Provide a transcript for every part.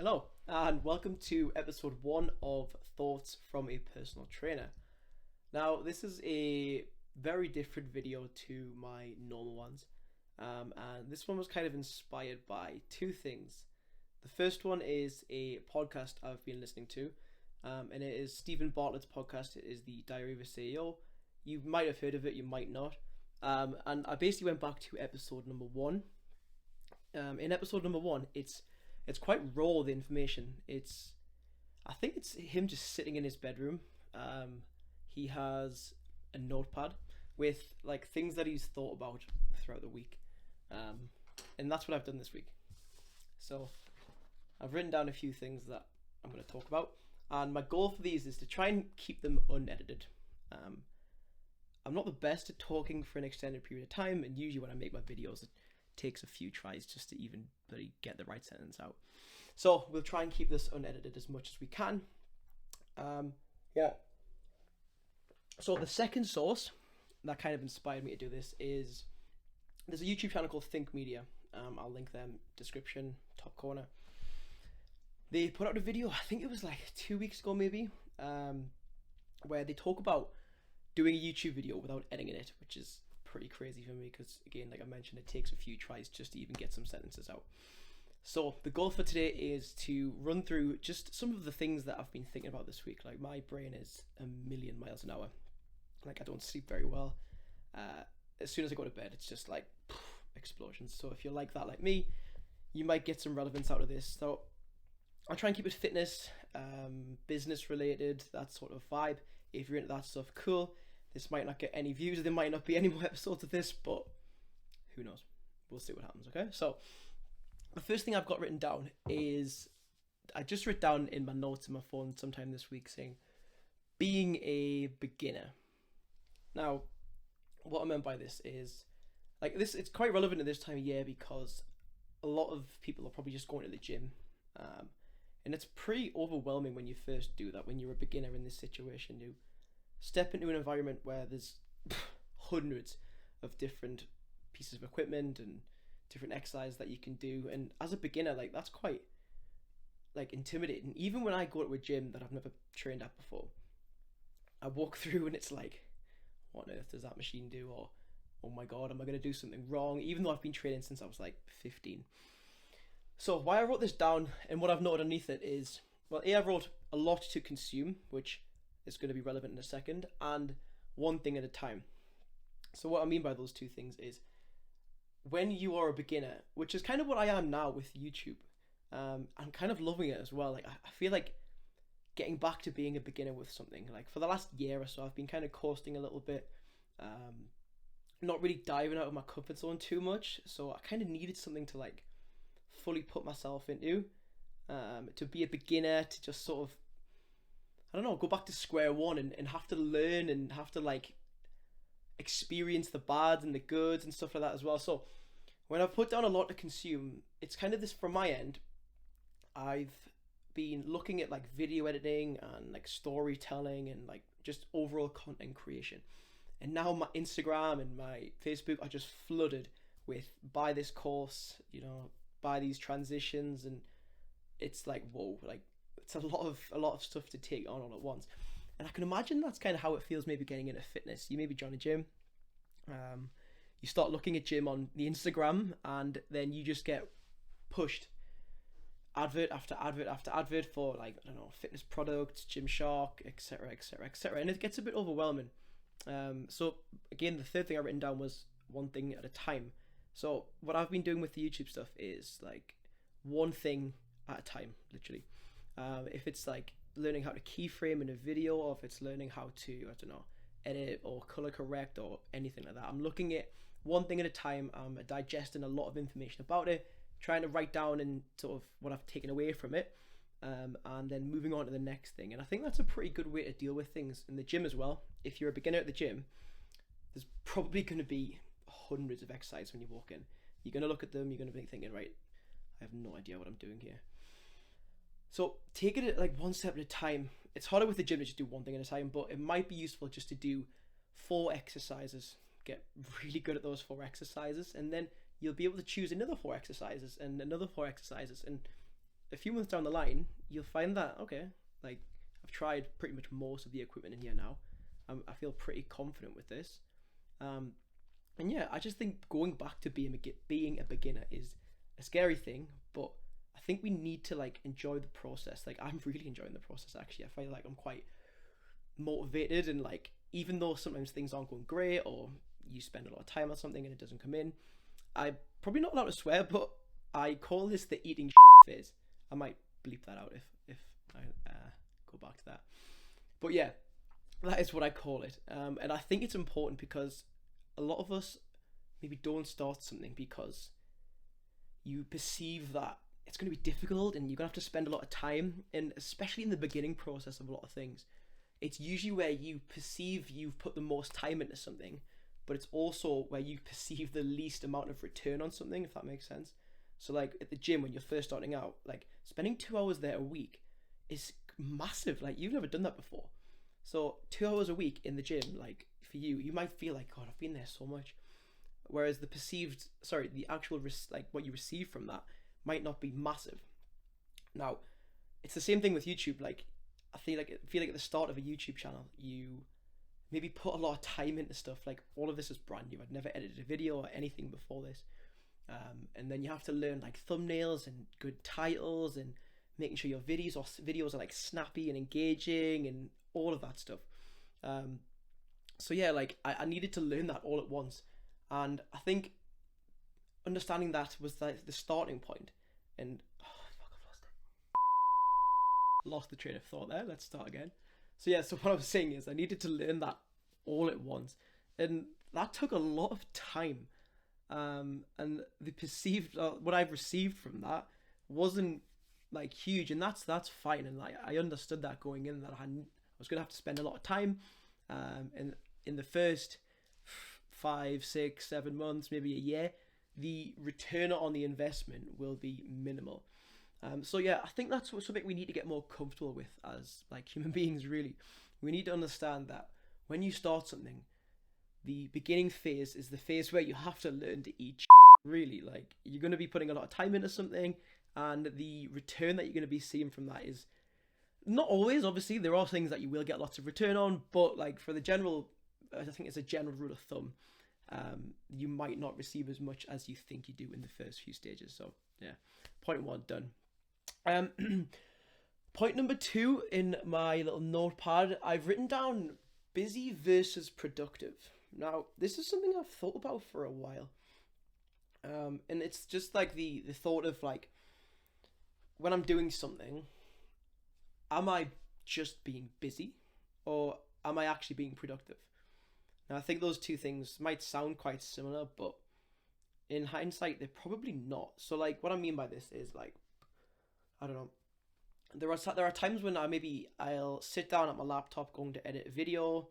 Hello, and welcome to episode one of Thoughts from a Personal Trainer. Now, this is a very different video to my normal ones, and this one was kind of inspired by two things. The first one is a podcast I've been listening to, and it is Stephen Bartlett's podcast. It is the Diary of a CEO. You might have heard of it, you might not. And I basically went back to episode number one. In episode number one, it's quite raw, the information. I think it's him just sitting in his bedroom. He has a notepad with like things that he's thought about throughout the week, and that's what I've done this week. So I've written down a few things that I'm going to talk about, and my goal for these is to try and keep them unedited. I'm not the best at talking for an extended period of time, and usually when I make my videos it takes a few tries just to even really get the right sentence out. So we'll try and keep this unedited as much as we can. So the second source that kind of inspired me to do this is there's a YouTube channel called Think Media. I'll link them description, top corner. They put out a video, I think it was like 2 weeks ago maybe, where they talk about doing a YouTube video without editing it, which is pretty crazy for me because, again, like I mentioned, it takes a few tries just to even get some sentences out. So the goal for today is to run through just some of the things that I've been thinking about this week. Like, my brain is a million miles an hour. Like, I don't sleep very well. As soon as I go to bed, it's just like explosions. So if you're like that, like me, you might get some relevance out of this. So I'll try and keep it fitness, business related, that sort of vibe. If you're into that stuff, cool. This might not get any views. There might not be any more episodes of this, but who knows? We'll see what happens, okay? So the first thing I've got written down is, I just wrote down in my notes in my phone sometime this week saying, being a beginner. Now, what I meant by this is, like, this, it's quite relevant at this time of year because a lot of people are probably just going to the gym. And it's pretty overwhelming when you first do that, when you're a beginner in this situation. You step into an environment where there's hundreds of different pieces of equipment and different exercises that you can do, and as a beginner, like, that's quite like intimidating. Even when I go to a gym that I've never trained at before, I walk through and it's like, what on earth does that machine do? Or, oh my god, am I going to do something wrong? Even though I've been training since I was like 15. So why I wrote this down and what I've noted underneath it is, well, I wrote a lot to consume, which is going to be relevant in a second, and one thing at a time. So what I mean by those two things is, when you are a beginner, which is kind of what I am now with YouTube, I'm kind of loving it as well. Like, I feel like getting back to being a beginner with something. Like, for the last year or so, I've been kind of coasting a little bit, not really diving out of my comfort zone too much. So I kind of needed something to like fully put myself into, to be a beginner, to just sort of, I don't know, go back to square one and have to learn and have to like experience the bads and the goods and stuff like that as well. So when I've put down a lot to consume, it's kind of this, from my end, I've been looking at like video editing and like storytelling and like just overall content creation. And now my Instagram and my Facebook are just flooded with, buy this course, you know, buy these transitions, and it's like, whoa, like, it's a lot of stuff to take on all at once. And I can imagine that's kind of how it feels maybe getting into fitness. You maybe join a gym, you start looking at gym on the Instagram, and then you just get pushed advert after advert after advert for, like, I don't know, fitness products, Gymshark, etc, etc, etc, and it gets a bit overwhelming. So again, the third thing I written down was one thing at a time. So what I've been doing with the YouTube stuff is like one thing at a time, literally. If it's like learning how to keyframe in a video, or if it's learning how to, I don't know, edit or color correct or anything like that, I'm looking at one thing at a time. I'm digesting a lot of information about it, trying to write down and sort of what I've taken away from it, and then moving on to the next thing. And I think that's a pretty good way to deal with things in the gym as well. If you're a beginner at the gym, there's probably going to be hundreds of exercises when you walk in. You're going to look at them, you're going to be thinking, right, I have no idea what I'm doing here. So take it like one step at a time. It's harder with the gym to just do one thing at a time, but it might be useful just to do 4 exercises. Get really good at those 4 exercises, and then you'll be able to choose another 4 exercises and another 4 exercises, and a few months down the line, you'll find that, okay, like I've tried pretty much most of the equipment in here now. I feel pretty confident with this. And yeah, I just think going back to being a beginner is a scary thing, but I think we need to like enjoy the process. Like I'm really enjoying the process actually. I feel like I'm quite motivated, and like even though sometimes things aren't going great or you spend a lot of time on something and it doesn't come in, I'm probably not allowed to swear, but I call this the eating shit phase. I might bleep that out if I go back to that. But yeah, that is what I call it. And I think it's important because a lot of us maybe don't start something because you perceive that it's going to be difficult and you're going to have to spend a lot of time, and especially in the beginning process of a lot of things, it's usually where you perceive you've put the most time into something, but it's also where you perceive the least amount of return on something, if that makes sense. So like at the gym when you're first starting out, like spending 2 hours there a week is massive. Like you've never done that before. So 2 hours a week in the gym, like for you, you might feel like, God, I've been there so much. Whereas the actual like what you receive from that might not be massive. Now, it's the same thing with YouTube. Like I feel like at the start of a YouTube channel, you maybe put a lot of time into stuff. Like all of this is brand new. I'd never edited a video or anything before this. And then you have to learn like thumbnails and good titles and making sure your videos are like snappy and engaging and all of that stuff. So yeah, like I needed to learn that all at once, and I think understanding that was like the starting point. And fuck, I've lost the train of thought there. Let's start again. So yeah, so what I was saying is I needed to learn that all at once, and that took a lot of time. And the perceived what I've received from that wasn't like huge, and that's fine. And like I understood that going in, that I was gonna have to spend a lot of time, and in the first 5, 6, 7 months, maybe a year, the return on the investment will be minimal. So yeah, I think that's something we need to get more comfortable with as like human beings. Really, we need to understand that when you start something, the beginning phase is the phase where you have to learn to eat really. Like you're going to be putting a lot of time into something, and the return that you're going to be seeing from that is not always, obviously there are things that you will get lots of return on, but like for the general, I think it's a general rule of thumb, you might not receive as much as you think you do in the first few stages. So yeah, point 1 done. Point number 2 in my little notepad, I've written down busy versus productive. Now, this is something I've thought about for a while. And it's just like the thought of like, when I'm doing something, am I just being busy or am I actually being productive? Now, I think those two things might sound quite similar, but in hindsight, they're probably not. So like, what I mean by this is like, I don't know. There are times when I'll sit down at my laptop going to edit a video,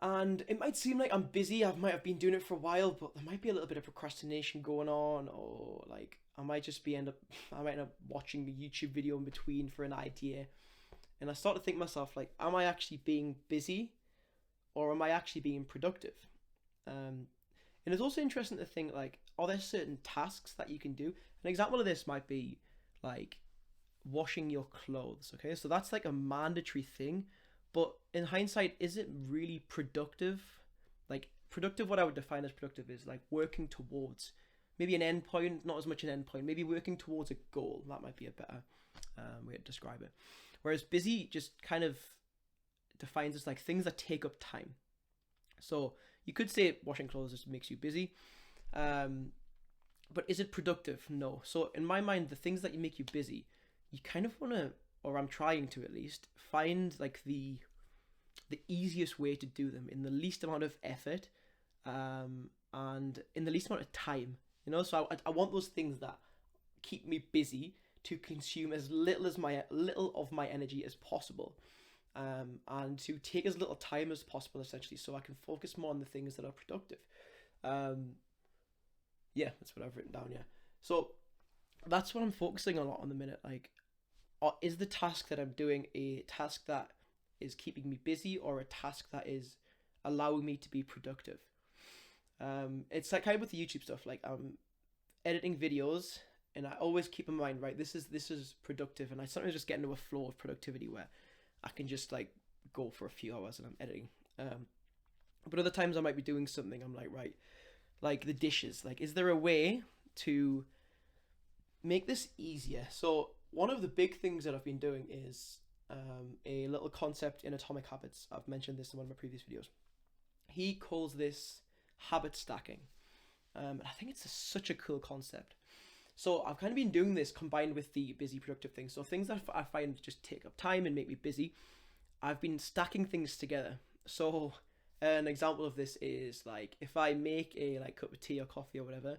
and it might seem like I'm busy. I might have been doing it for a while, but there might be a little bit of procrastination going on, or like I might end up watching a YouTube video in between for an idea, and I start to think to myself like, am I actually being busy, or am I actually being productive? And it's also interesting to think like, are there certain tasks that you can do? An example of this might be like washing your clothes. Okay, so that's like a mandatory thing, but in hindsight, is it really productive? Like productive, what I would define as productive is like working towards maybe an end point, not as much an end point, maybe working towards a goal. That might be a better way to describe it. Whereas busy just kind of defines as like things that take up time. So you could say washing clothes just makes you busy, but is it productive? No. So in my mind, the things that make you busy, you kind of want to, or I'm trying to at least, find like the easiest way to do them in the least amount of effort, and in the least amount of time. You know, so I want those things that keep me busy to consume as little of my energy as possible, and to take as little time as possible, essentially, so I can focus more on the things that are productive. Yeah, that's what I've written down. Yeah, so that's what I'm focusing a lot on the minute. Like, is the task that I'm doing a task that is keeping me busy, or a task that is allowing me to be productive? It's like kind of with the YouTube stuff. Like I'm editing videos, and I always keep in mind, right, this is productive, and I sometimes just get into a flow of productivity where I can just like go for a few hours and I'm editing. But other times I might be doing something. I'm like, right, like the dishes. Like, is there a way to make this easier? So one of the big things that I've been doing is a little concept in Atomic Habits. I've mentioned this in one of my previous videos. He calls this habit stacking. And I think it's such a cool concept. So I've kind of been doing this combined with the busy productive things. So things that I find just take up time and make me busy, I've been stacking things together. So an example of this is like if I make a like cup of tea or coffee or whatever,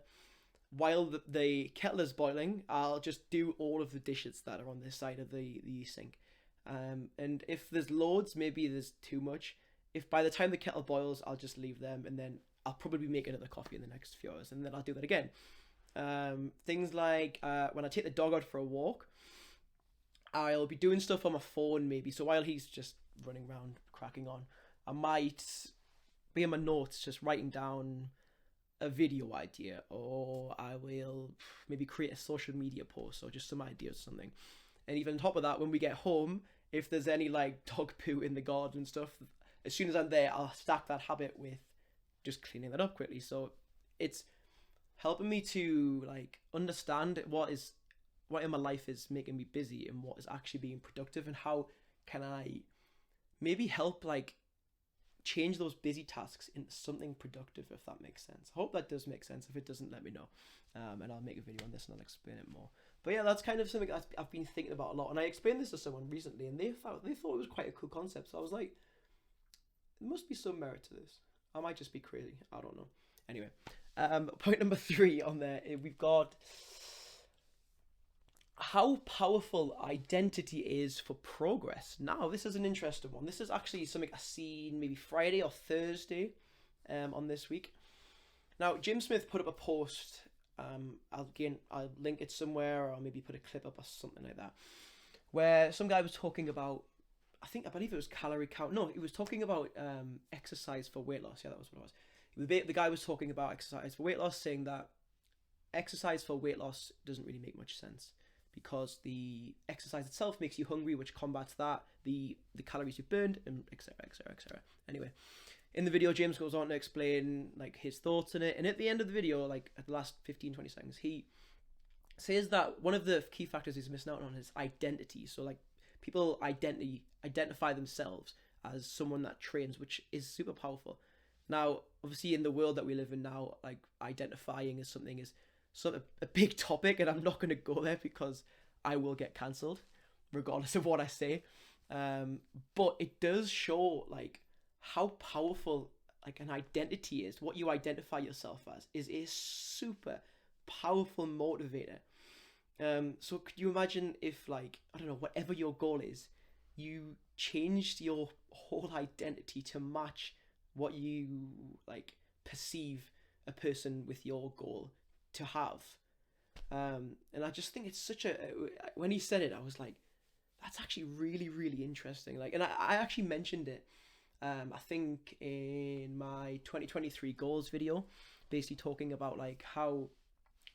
while the kettle is boiling, I'll just do all of the dishes that are on this side of the sink. And if there's loads, maybe there's too much. If by the time the kettle boils, I'll just leave them, and then I'll probably make another coffee in the next few hours, and then I'll do that again. Things like when I take the dog out for a walk, I'll be doing stuff on my phone maybe. So while he's just running around cracking on, I might be in my notes just writing down a video idea, or I will maybe create a social media post or just some ideas or something. And even on top of that, when we get home, if there's any like dog poo in the garden and stuff, as soon as I'm there, I'll stack that habit with just cleaning that up quickly. So it's helping me to like understand what in my life is making me busy and what is actually being productive, and how can I maybe help like change those busy tasks into something productive, if that makes sense. I hope that does make sense. If it doesn't, let me know, and I'll make a video on this and I'll explain it more. But yeah, that's kind of something I've been thinking about a lot, and I explained this to someone recently, and they thought it was quite a cool concept. So I was like, there must be some merit to this. I might just be crazy. I don't know. Anyway, point number 3 on there, we've got how powerful identity is for progress. Now, this is an interesting one. This is actually something I seen maybe Friday or Thursday on this week. Now, Jim Smith put up a post. I'll link it somewhere, or I'll maybe put a clip up or something like that, where some guy was talking about, I believe it was calorie count. No, he was talking about exercise for weight loss. Yeah, that was what it was. The guy was talking about exercise for weight loss, saying that exercise for weight loss doesn't really make much sense, because the exercise itself makes you hungry, which combats that, the calories you burned, and etc, etc, etc. Anyway, in the video, James goes on to explain like his thoughts on it, and at the end of the video, like at the last 15-20 seconds, he says that one of the key factors he's missing out on is identity. So like people identify themselves as someone that trains, which is super powerful. Now, obviously, in the world that we live in now, like identifying as something is sort of a big topic, and I'm not going to go there because I will get cancelled regardless of what I say. But it does show like how powerful like an identity is. What you identify yourself as is a super powerful motivator. So could you imagine if, like, I don't know, whatever your goal is, you changed your whole identity to match what you like perceive a person with your goal to have. And I just think it's such a, when he said it, I was like, that's actually really, really interesting. Like, and I actually mentioned it, I think in my 2023 goals video, basically talking about like how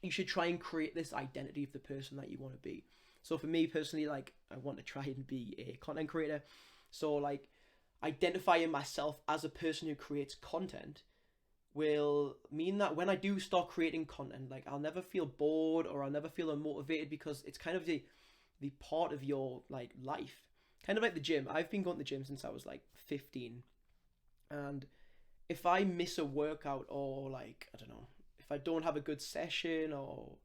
you should try and create this identity of the person that you want to be. So for me personally, like I want to try and be a content creator. So like identifying myself as a person who creates content will mean that when I do start creating content, like I'll never feel bored or I'll never feel unmotivated, because it's kind of the part of your like life. Kind of like the gym. I've been going to the gym since I was like 15. And if I miss a workout, or like, I don't know, if I don't have a good session or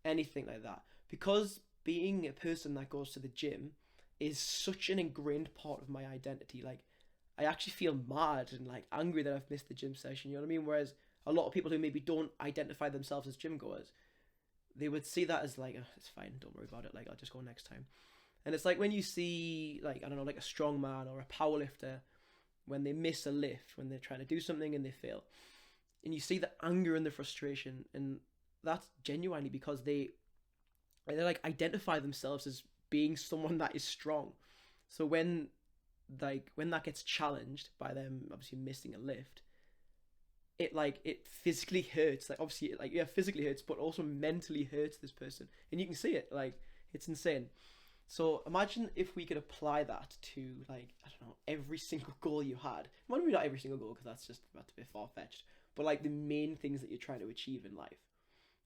anything like that, because being a person that goes to the gym is such an ingrained part of my identity, like I actually feel mad and like angry that I've missed the gym session, you know what I mean? Whereas a lot of people who maybe don't identify themselves as gym goers, they would see that as like, oh, it's fine, don't worry about it, like I'll just go next time. And it's like when you see like, I don't know, like a strongman or a powerlifter, when they miss a lift, when they're trying to do something and they fail, and you see the anger and the frustration, and that's genuinely because they like identify themselves as being someone that is strong. So when that gets challenged by them obviously missing a lift, it physically hurts. Like obviously it, like, yeah, physically hurts, but also mentally hurts this person, and you can see it. Like it's insane. So imagine if we could apply that to, like, I don't know, every single goal you had. Well, maybe not every single goal because that's just about to be far fetched. But like the main things that you're trying to achieve in life.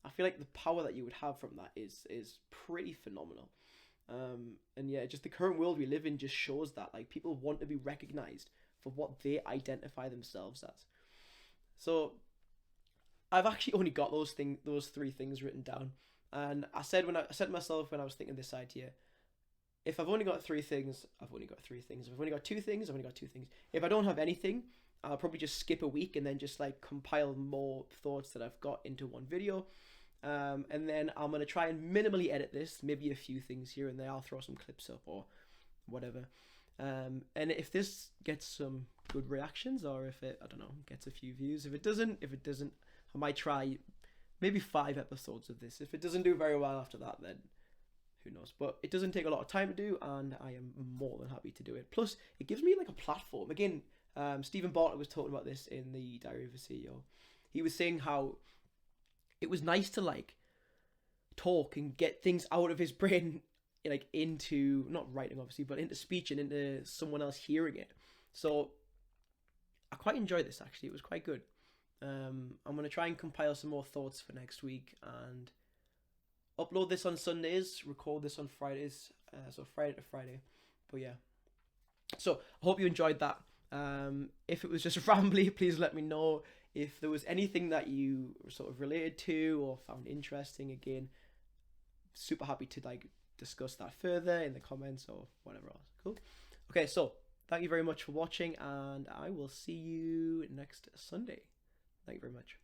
I feel like the power that you would have from that is pretty phenomenal. And yeah, just the current world we live in just shows that, like, people want to be recognized for what they identify themselves as. So I've actually only got those three things written down. And I said to myself when I was thinking this idea, if I've only got three things, I've only got three things. If I've only got two things, I've only got two things. If I don't have anything, I'll probably just skip a week and then just like compile more thoughts that I've got into one video. And then I'm gonna try and minimally edit this, maybe a few things here and there. I'll throw some clips up or whatever. And if this gets some good reactions, or if it, I don't know, gets a few views. If it doesn't, I might try maybe 5 episodes of this. If it doesn't do very well after that, then who knows. But it doesn't take a lot of time to do, and I am more than happy to do it. Plus, it gives me like a platform. Again, Stephen Bartlett was talking about this in the Diary of a CEO. He was saying how it was nice to like talk and get things out of his brain, like into, not writing obviously, but into speech and into someone else hearing it. So I quite enjoyed this actually. It was quite good. I'm gonna try and compile some more thoughts for next week and upload this on Sundays, record this on Fridays, so Friday to Friday. But yeah, so I hope you enjoyed that. If it was just rambly, please let me know. If there was anything that you sort of related to or found interesting, again, super happy to like discuss that further in the comments or whatever else. Cool. Okay, so thank you very much for watching, and I will see you next Sunday. Thank you very much.